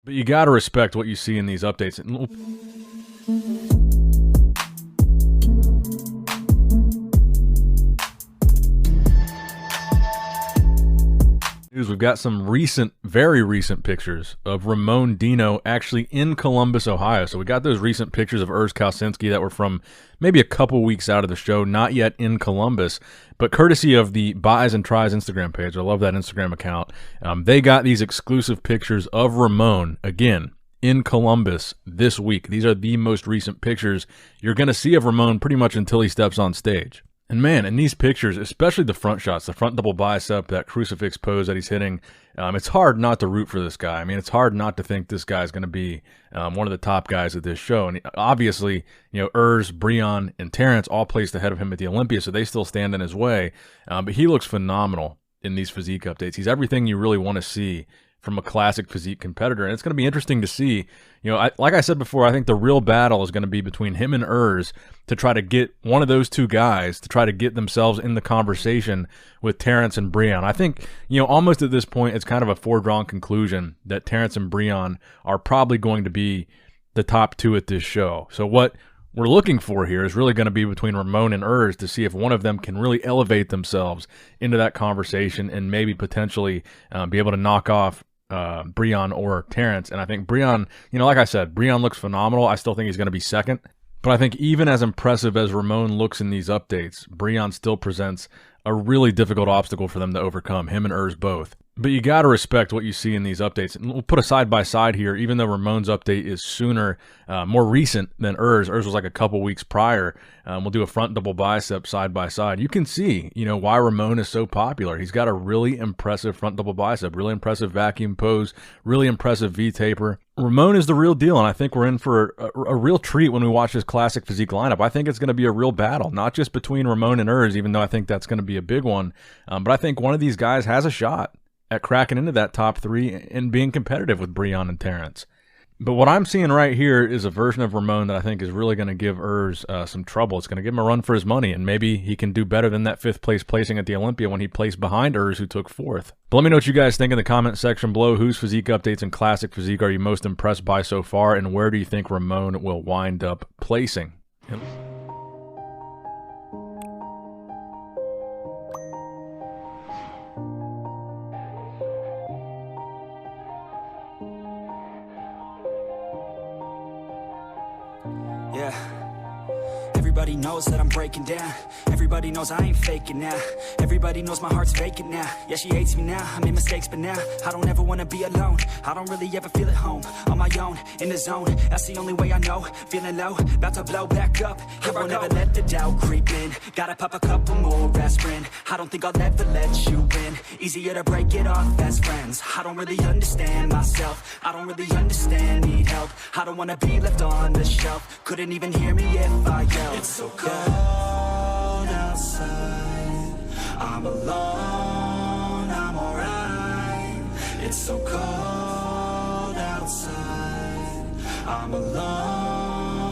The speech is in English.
But you got to respect what you see in these updates. We've got some very recent pictures of Ramondino actually in Columbus, Ohio. So we got those recent pictures of Urs Kausinski that were from maybe a couple weeks out of the show, not yet in Columbus, but courtesy of the Buys and Tries Instagram page. I love that Instagram account. They got these exclusive pictures of Ramon, again, in Columbus this week. These are the most recent pictures you're going to see of Ramon pretty much until he steps on stage. And man, in these pictures, especially the front shots, the front double bicep, that crucifix pose that he's hitting, it's hard not to root for this guy. I mean, it's hard not to think this guy's going to be one of the top guys at this show. And obviously, Urs, Breon, and Terrence all placed ahead of him at the Olympia, so they still stand in his way. But he looks phenomenal in these physique updates. He's everything you really want to see from a classic physique competitor. And it's going to be interesting to see, like I said before, I think the real battle is going to be between him and Urs to try to get one of those two guys to try to get themselves in the conversation with Terrence and Breon. I think, almost at this point, it's kind of a foregone conclusion that Terrence and Breon are probably going to be the top two at this show. So what we're looking for here is really going to be between Ramon and Urs to see if one of them can really elevate themselves into that conversation and maybe potentially be able to knock off Breon or Terrence. And I think Breon, like I said, Breon looks phenomenal. I still think he's going to be second. But I think even as impressive as Ramon looks in these updates, Breon still presents a really difficult obstacle for them to overcome, him and Urs both. But you got to respect what you see in these updates. And we'll put a side-by-side here, even though Ramon's update is sooner, more recent than Urs. Urs was like a couple weeks prior. We'll do a front double bicep side-by-side. You can see, why Ramon is so popular. He's got a really impressive front double bicep, really impressive vacuum pose, really impressive V-taper. Ramon is the real deal, and I think we're in for a real treat when we watch this classic physique lineup. I think it's going to be a real battle, not just between Ramon and Urs, even though I think that's going to be a big one. But I think one of these guys has a shot at cracking into that top three and being competitive with Breon and Terrence. But what I'm seeing right here is a version of Ramon that I think is really going to give Urs some trouble. It's going to give him a run for his money, and maybe he can do better than that fifth place placing at the Olympia when he placed behind Urs, who took fourth. But let me know what you guys think in the comment section below. Whose physique updates and classic physique are you most impressed by so far, and where do you think Ramon will wind up placing? Yeah. Everybody knows that I'm breaking down. Everybody knows I ain't faking now. Everybody knows my heart's vacant now. Yeah, she hates me now, I made mistakes, but now I don't ever wanna be alone. I don't really ever feel at home. On my own, in the zone, that's the only way I know. Feeling low, about to blow back up. Here I never let the doubt creep in. Gotta pop a couple more aspirin. I don't think I'll ever let you in. Easier to break it off as friends. I don't really understand myself. I don't really understand, need help. I don't wanna be left on the shelf. Couldn't even hear me if I yelled. It's so cold outside. I'm alone, I'm alright. It's so cold outside. I'm alone.